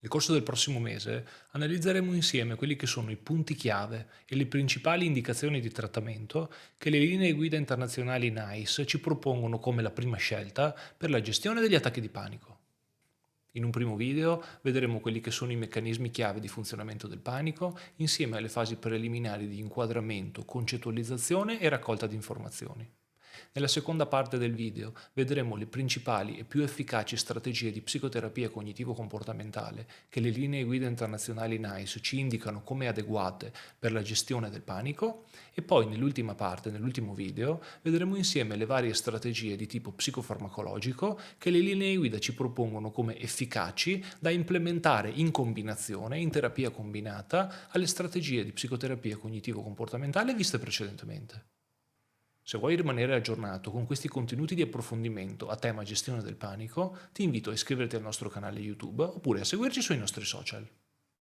Nel corso del prossimo mese analizzeremo insieme quelli che sono i punti chiave e le principali indicazioni di trattamento che le linee guida internazionali NICE ci propongono come la prima scelta per la gestione degli attacchi di panico. In un primo video vedremo quelli che sono i meccanismi chiave di funzionamento del panico insieme alle fasi preliminari di inquadramento, concettualizzazione e raccolta di informazioni. Nella seconda parte del video vedremo le principali e più efficaci strategie di psicoterapia cognitivo-comportamentale che le linee guida internazionali NICE ci indicano come adeguate per la gestione del panico e poi nell'ultima parte, nell'ultimo video, vedremo insieme le varie strategie di tipo psicofarmacologico che le linee guida ci propongono come efficaci da implementare in combinazione, in terapia combinata, alle strategie di psicoterapia cognitivo-comportamentale viste precedentemente. Se vuoi rimanere aggiornato con questi contenuti di approfondimento a tema gestione del panico, ti invito a iscriverti al nostro canale YouTube oppure a seguirci sui nostri social.